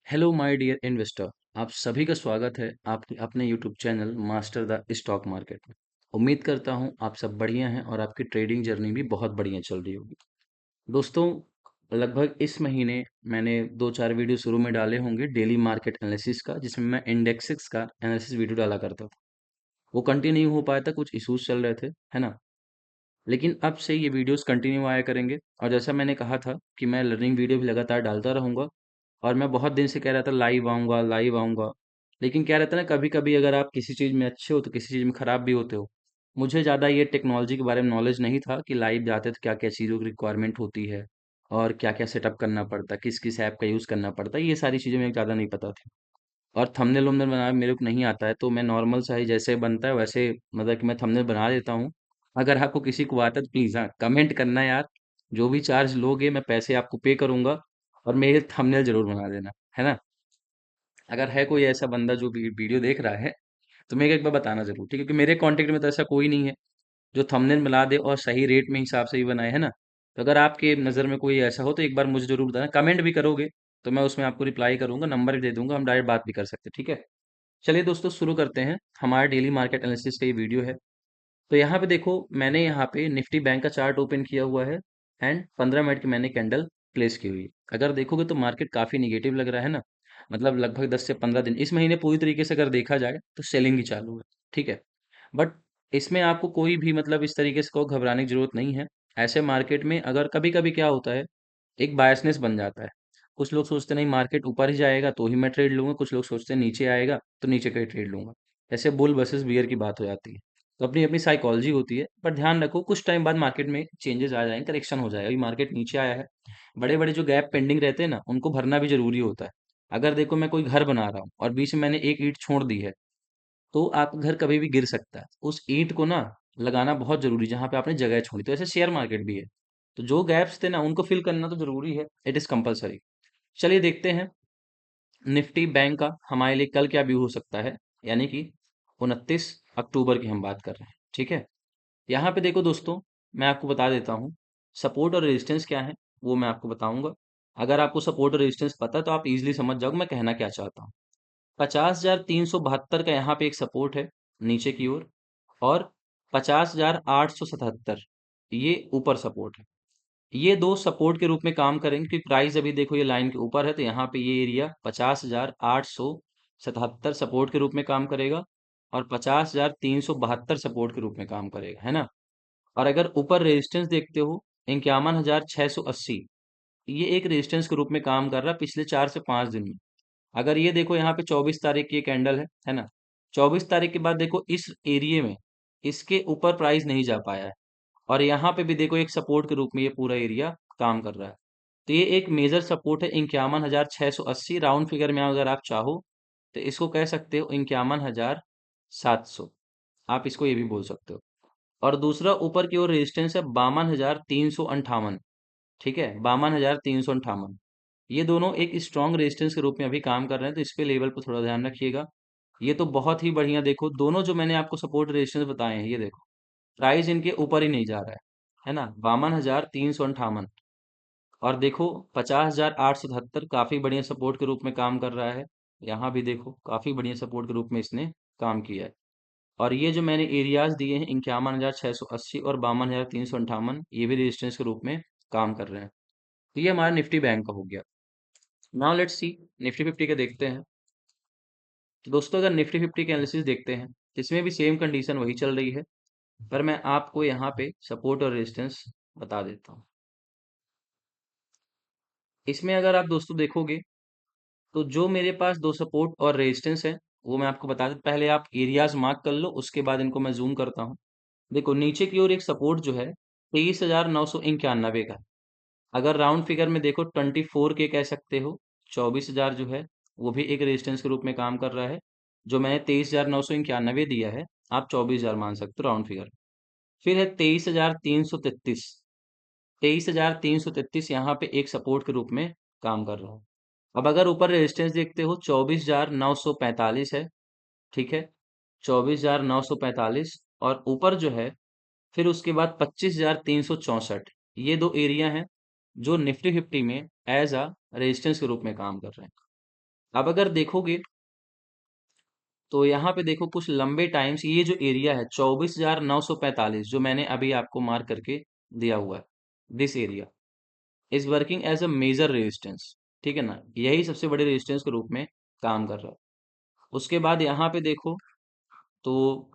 Hello my dear investor. आप सभी का स्वागत है आपके अपने YouTube channel master the stock market में। उम्मीद करता हूं आप सब बढ़िया हैं और आपकी ट्रेडिंग जर्नी भी बहुत बढ़िया चल रही होगी। दोस्तों, लगभग इस महीने मैंने दो चार वीडियो शुरू में डाले होंगे डेली मार्केट एनालिसिस का, जिसमें मैं इंडेक्सेस का एनालिसिस वीडियो डाला करता था। वो कंटिन्यू हो पाया था, कुछ इश्यूज चल रहे थे, है ना। लेकिन अब से ये वीडियोस कंटिन्यू आया करेंगे और जैसा मैंने कहा था कि मैं लर्निंग वीडियो भी लगातार डालता रहूँगा। और मैं बहुत दिन से कह रहा था लाइव आऊँगा, लाइव आऊँगा। लेकिन क्या रहता है ना, कभी-कभी अगर आप किसी चीज़ में अच्छे हो तो किसी चीज़ में खराब भी होते हो। मुझे ज़्यादा ये टेक्नोलॉजी के बारे में नॉलेज नहीं था कि लाइव जाते तो क्या-क्या चीज़ों की रिक्वायरमेंट होती है और क्या-क्या सेटअप करना पड़ता है, किस-किस ऐप का यूज़ करना पड़ता है, ये सारी चीज़ें मेरे को ज़्यादा नहीं पता थी। और थंबनेल-वंबनेल बनाना मेरे को नहीं आता है, तो मैं नॉर्मल सा ही जैसे बनता है वैसे, मतलब कि मैं थंबनेल बना देता हूँ। अगर आपको किसी को आता है तो प्लीज़ हाँ, कमेंट करना यार। जो भी चार्ज लोगे मैं पैसे आपको पे करूँगा और मेरे थंबनेल ज़रूर बना देना, है ना? अगर है कोई ऐसा बंदा जो वीडियो देख रहा है, तो मेरे को एक बार बताना ज़रूर, ठीक है? क्योंकि मेरे कॉन्टेक्ट में तो ऐसा कोई नहीं है, जो थंबनेल बना दे और सही रेट में हिसाब से भी बनाए, है ना? तो अगर आपके नज़र में कोई ऐसा हो तो एक बार मुझे ज़रूर बताना। कमेंट भी करोगे, तो मैं उसमें आपको रिप्लाई करूँगा, नंबर भी दे दूँगा, हम डायरेक्ट बात भी कर सकते हैं, ठीक है? चलिए दोस्तों, शुरू करते हैं। हमारा डेली मार्केट एनालिसिस का ये वीडियो है। तो यहाँ पे देखो, मैंने यहाँ पे निफ्टी बैंक का चार्ट ओपन किया हुआ है एंड 15 मिनट की मैंने कैंडल प्लेस की हुई है। अगर देखोगे तो मार्केट काफ़ी निगेटिव लग रहा है ना। मतलब लगभग 10 से 15 दिन इस महीने पूरी तरीके से अगर देखा जाए तो सेलिंग ही चालू है, ठीक है। बट इसमें आपको कोई भी मतलब इस तरीके से को घबराने की जरूरत नहीं है। ऐसे मार्केट में अगर कभी कभी क्या होता है, एक बायसनेस बन जाता है। कुछ लोग सोचते नहीं मार्केट ऊपर ही जाएगा तो ही मैं ट्रेड लूंगा, कुछ लोग सोचते हैं नीचे आएगा तो नीचे का ही ट्रेड लूंगा। ऐसे बुल वर्सेस बियर की बात हो जाती है। तो अपनी अपनी साइकोलॉजी होती है, पर ध्यान रखो कुछ टाइम बाद मार्केट में चेंजेस आ जाएंगे, करेक्शन हो जाएगा। अभी मार्केट नीचे आया है, बड़े बड़े जो गैप पेंडिंग रहते हैं ना उनको भरना भी जरूरी होता है। अगर देखो मैं कोई घर बना रहा हूँ और बीच में मैंने एक ईंट छोड़ दी है, तो आप घर कभी भी गिर सकता है। उस ईंट को ना लगाना बहुत जरूरी, जहां पे आपने जगह छोड़ी। तो ऐसे शेयर मार्केट भी है, तो जो गैप्स थे ना उनको फिल करना तो जरूरी है, इट इज कंपलसरी। चलिए देखते हैं निफ्टी बैंक का हमारे लिए कल क्या व्यू हो सकता है, यानी कि 29 अक्टूबर की हम बात कर रहे हैं, ठीक है। यहाँ पे देखो दोस्तों, मैं आपको बता देता हूँ सपोर्ट और रेजिस्टेंस क्या है, वो मैं आपको बताऊंगा। अगर आपको सपोर्ट और रेजिस्टेंस पता है तो आप इजीली समझ जाओगे मैं कहना क्या चाहता हूँ। 50,372 का यहाँ पे एक सपोर्ट है नीचे की ओर, और 50,877 ये ऊपर सपोर्ट है। ये दो सपोर्ट के रूप में काम करेंगे क्योंकि प्राइस अभी देखो ये लाइन के ऊपर है, तो यहाँ पे ये एरिया 50,877 सपोर्ट के रूप में काम करेगा और 50,372 सपोर्ट के रूप में काम करेगा, है ना। और अगर ऊपर रेजिस्टेंस देखते हो 51,680, ये एक रेजिस्टेंस के रूप में काम कर रहा है पिछले 4 से 5 दिन में। अगर ये देखो यहाँ पे 24 तारीख की कैंडल है ना। 24 तारीख के बाद देखो इस एरिया में इसके ऊपर प्राइस नहीं जा पाया है, और यहाँ पे भी देखो एक सपोर्ट के रूप में ये पूरा एरिया काम कर रहा है। तो ये एक मेजर सपोर्ट है 51,680, राउंड फिगर में अगर आप चाहो तो इसको कह सकते हो 51,700, आप इसको ये भी बोल सकते हो। और दूसरा ऊपर की ओर रेजिस्टेंस है 52,358, ठीक है, 52,358। ये दोनों एक स्ट्रॉन्ग रेजिस्टेंस के रूप में अभी काम कर रहे हैं, तो इस पे लेवल पर थोड़ा ध्यान रखिएगा। ये तो बहुत ही बढ़िया, देखो दोनों जो मैंने आपको सपोर्ट रेजिस्टेंस बताए हैं, ये देखो प्राइस इनके ऊपर ही नहीं जा रहा है ना, 52,358। और देखो 50,877 काफी बढ़िया सपोर्ट के रूप में काम कर रहा है। यहाँ भी देखो काफी बढ़िया सपोर्ट के रूप में इसने काम किया है। और ये जो मैंने एरियाज दिए हैं 51,680 और 52,358, ये भी रेजिस्टेंस के रूप में काम कर रहे हैं। तो ये हमारा निफ्टी बैंक का हो गया। Now let's see Nifty fifty के देखते हैं। तो दोस्तों, अगर निफ्टी फिफ्टी के एनालिसिस देखते हैं, इसमें भी सेम कंडीशन वही चल रही है, पर मैं आपको यहाँ पे सपोर्ट और रेजिस्टेंस बता देता हूँ। इसमें अगर आप दोस्तों देखोगे तो जो मेरे पास दो सपोर्ट और रेजिस्टेंस है वो मैं आपको बता देता। पहले आप एरियाज मार्क कर लो, उसके बाद इनको मैं जूम करता हूँ। देखो नीचे की ओर एक सपोर्ट जो है 23,991 का है। अगर राउंड फिगर में देखो 24 के कह सकते हो, 24,000 जो है वो भी एक रेजिस्टेंस के रूप में काम कर रहा है। जो मैंने 23,991 दिया है, आप 24,000 मान सकते हो राउंड फिगर। फिर है 23,333, 23,333 यहाँ पे एक सपोर्ट के रूप में काम कर रहा है। अब अगर ऊपर रेजिस्टेंस देखते हो 24,945 है, ठीक है, 24,945। और ऊपर जो है फिर उसके बाद 25,364, ये दो एरिया हैं जो निफ्टी फिफ्टी में एज अ रेजिस्टेंस के रूप में काम कर रहे हैं। अब अगर देखोगे तो यहाँ पे देखो कुछ लंबे टाइम से ये जो एरिया है 24,945 जो मैंने अभी आपको मार्क करके दिया हुआ है, this area is working as a major resistance. ठीक है ना, यही सबसे बड़े रेजिस्टेंस के रूप में काम कर रहा है। उसके बाद यहाँ पे देखो तो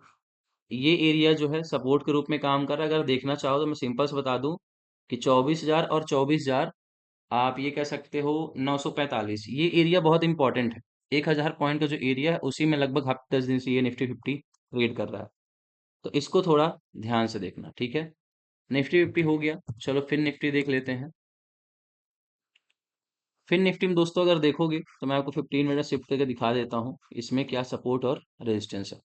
ये एरिया जो है सपोर्ट के रूप में काम कर रहा है। अगर देखना चाहो तो मैं सिंपल से बता दूं कि 24,000 और 24,000, आप ये कह सकते हो 945, ये एरिया बहुत इंपॉर्टेंट है। 1,000 पॉइंट का जो एरिया है उसी में लगभग हफ्ते 10 दिन से ये निफ्टी 50 ट्रेड कर रहा है। तो इसको थोड़ा ध्यान से देखना, ठीक है। निफ्टी 50 हो गया, चलो फिर निफ्टी देख लेते हैं। फिर निफ्टी में दोस्तों अगर देखोगे तो मैं आपको 15 मिनट शिफ्ट करके दिखा देता हूँ इसमें क्या सपोर्ट और रेजिस्टेंस है।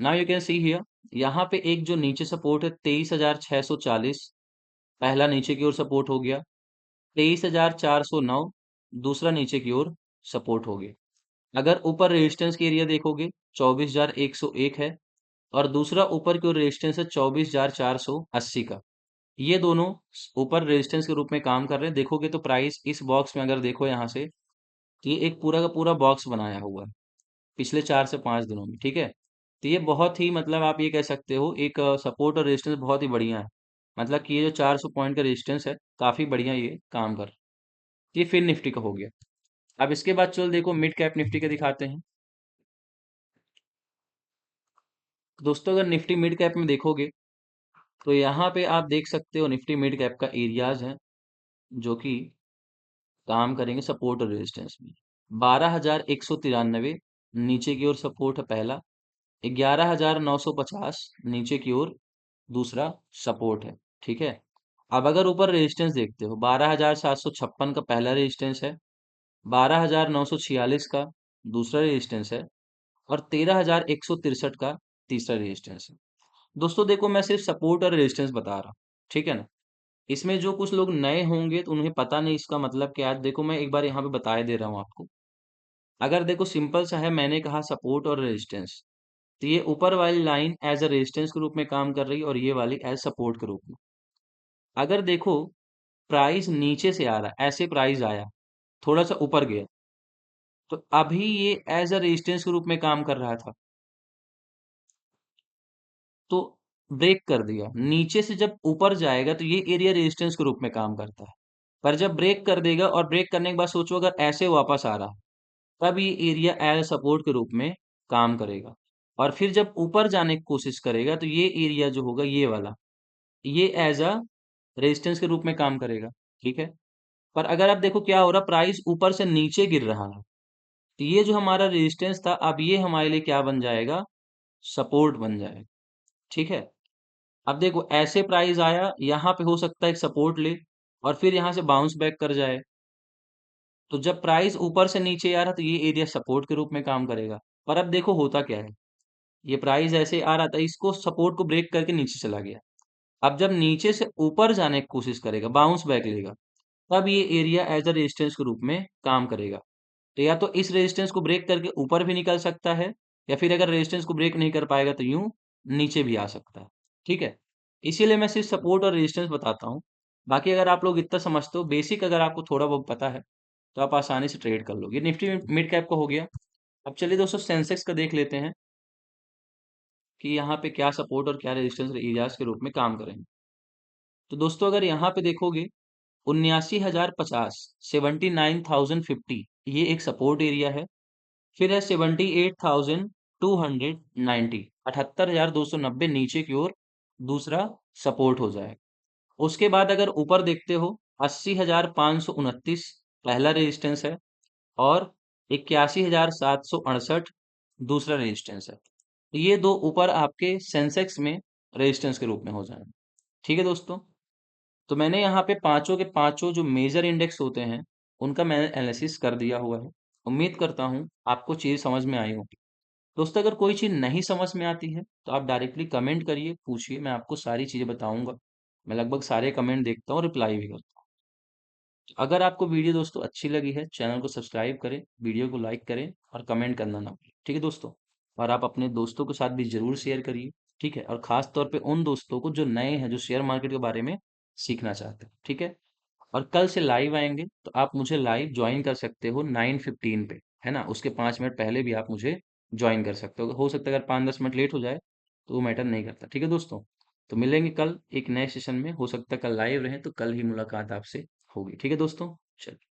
Now you can see here, यहाँ पे एक जो नीचे सपोर्ट है 23,640, पहला नीचे की ओर सपोर्ट हो गया। 23,409 दूसरा नीचे की ओर सपोर्ट हो गया। अगर ऊपर रेजिस्टेंस की एरिया देखोगे 24,101 है, और दूसरा ऊपर की ओर रेजिस्टेंस है 24,480 का। ये दोनों ऊपर रेजिस्टेंस के रूप में काम कर रहे हैं। देखोगे तो प्राइस इस बॉक्स में अगर देखो यहाँ से, तो ये एक पूरा का पूरा बॉक्स बनाया हुआ है पिछले 4 से 5 दिनों में, ठीक है। तो ये बहुत ही मतलब आप ये कह सकते हो एक सपोर्ट और रेजिस्टेंस बहुत ही बढ़िया है। मतलब कि ये जो 400 पॉइंट का रेजिस्टेंस है काफी बढ़िया ये काम कर रहा है। ये फिर निफ्टी का हो गया। अब इसके बाद चलो देखो मिड कैप निफ्टी के दिखाते हैं। दोस्तों अगर निफ्टी मिड कैप में देखोगे तो यहाँ पे आप देख सकते हो निफ्टी मिड कैप का एरियाज है जो कि काम करेंगे सपोर्ट और रेजिस्टेंस में। 12,193 नीचे की ओर सपोर्ट है पहला। 11,950 नीचे की ओर दूसरा सपोर्ट है, ठीक है। अब अगर ऊपर रेजिस्टेंस देखते हो 12,756 का पहला रेजिस्टेंस है। 12,946 का दूसरा रेजिस्टेंस है। और 13,163 का तीसरा रेजिस्टेंस है। दोस्तों देखो मैं सिर्फ सपोर्ट और रेजिस्टेंस बता रहा हूँ, ठीक है ना। इसमें जो कुछ लोग नए होंगे तो उन्हें पता नहीं इसका मतलब क्या है। देखो मैं एक बार यहाँ पे बताए दे रहा हूँ आपको। अगर देखो सिंपल सा है, मैंने कहा सपोर्ट और रेजिस्टेंस, तो ये ऊपर वाली लाइन एज अ रेजिस्टेंस के रूप में काम कर रही है और ये वाली एज सपोर्ट के रूप में। अगर देखो प्राइस नीचे से आ रहा है, ऐसे प्राइस आया थोड़ा सा ऊपर गया, तो अभी ये एज अ रेजिस्टेंस के रूप में काम कर रहा था, तो ब्रेक कर दिया। नीचे से जब ऊपर जाएगा तो ये एरिया रेजिस्टेंस के रूप में काम करता है। पर जब ब्रेक कर देगा और ब्रेक करने के बाद सोचो अगर ऐसे वापस आ रहा, तब ये एरिया एज सपोर्ट के रूप में काम करेगा। और फिर जब ऊपर जाने की कोशिश करेगा तो ये एरिया जो होगा ये वाला, ये एज अ रेजिस्टेंस के रूप में काम करेगा, ठीक है। पर अगर आप देखो क्या हो रहा, प्राइस ऊपर से नीचे गिर रहा है, तो ये जो हमारा रेजिस्टेंस था अब ये हमारे लिए क्या बन जाएगा, सपोर्ट बन जाएगा, ठीक है। अब देखो ऐसे प्राइस आया, यहाँ पे हो सकता है एक सपोर्ट ले और फिर यहाँ से बाउंस बैक कर जाए। तो जब प्राइस ऊपर से नीचे आ रहा तो ये एरिया सपोर्ट के रूप में काम करेगा। पर अब देखो होता क्या है, ये प्राइस ऐसे आ रहा था, इसको सपोर्ट को ब्रेक करके नीचे चला गया। अब जब नीचे से ऊपर जाने की कोशिश करेगा, बाउंस बैक लेगा, तब ये एरिया एज अ रेजिस्टेंस के रूप में काम करेगा। तो या तो इस रेजिस्टेंस को ब्रेक करके ऊपर भी निकल सकता है, या फिर अगर रेजिस्टेंस को ब्रेक नहीं कर पाएगा तो यूं नीचे भी आ सकता है, ठीक है। इसीलिए मैं सिर्फ सपोर्ट और रेजिस्टेंस बताता हूँ। बाकी अगर आप लोग इतना समझते हो बेसिक, अगर आपको थोड़ा बहुत पता है तो आप आसानी से ट्रेड कर लोगे। निफ्टी मिड कैप का हो गया। अब चलिए दोस्तों सेंसेक्स का देख लेते हैं कि यहाँ पे क्या सपोर्ट और क्या रेजिस्टेंस एरियाज के रूप में काम करेंगे। तो दोस्तों अगर यहाँ पे देखोगे 79,050, 79,050 ये एक सपोर्ट एरिया है। फिर है 78,290, 78,290 नीचे की ओर दूसरा सपोर्ट हो जाएगा। उसके बाद अगर ऊपर देखते हो 80,529 पहला रेजिस्टेंस है, और 81,768 दूसरा रेजिस्टेंस है। तो ये दो ऊपर आपके सेंसेक्स में रेजिस्टेंस के रूप में हो जाएंगे, ठीक है दोस्तों। तो मैंने यहाँ पे पांचों के पांचों जो मेजर इंडेक्स होते हैं उनका मैंने एनालिसिस कर दिया हुआ है। उम्मीद करता हूँ आपको चीज़ समझ में आई होगी। दोस्तों अगर कोई चीज़ नहीं समझ में आती है तो आप डायरेक्टली कमेंट करिए, पूछिए, मैं आपको सारी चीज़ें बताऊंगा। मैं लगभग सारे कमेंट देखता हूँ, रिप्लाई भी करता हूँ। तो अगर आपको वीडियो दोस्तों अच्छी लगी है, चैनल को सब्सक्राइब करें, वीडियो को लाइक करें और कमेंट करना ना भूलें, ठीक है दोस्तों। और आप अपने दोस्तों के साथ भी जरूर शेयर करिए, ठीक है। और खास तौर पे उन दोस्तों को जो नए हैं, जो शेयर मार्केट के बारे में सीखना चाहते हैं, ठीक है। और कल से लाइव आएंगे तो आप मुझे लाइव ज्वाइन कर सकते हो 9:15 पे, है ना? उसके 5 मिनट पहले भी आप मुझे जॉइन कर सकते हो सकता है अगर 5-10 मिनट लेट हो जाए तो वो मैटर नहीं करता, ठीक है दोस्तों? तो मिलेंगे कल एक नए सेशन में, हो सकता है कल लाइव रहें तो कल ही मुलाकात आपसे होगी, ठीक है दोस्तों? चलिए।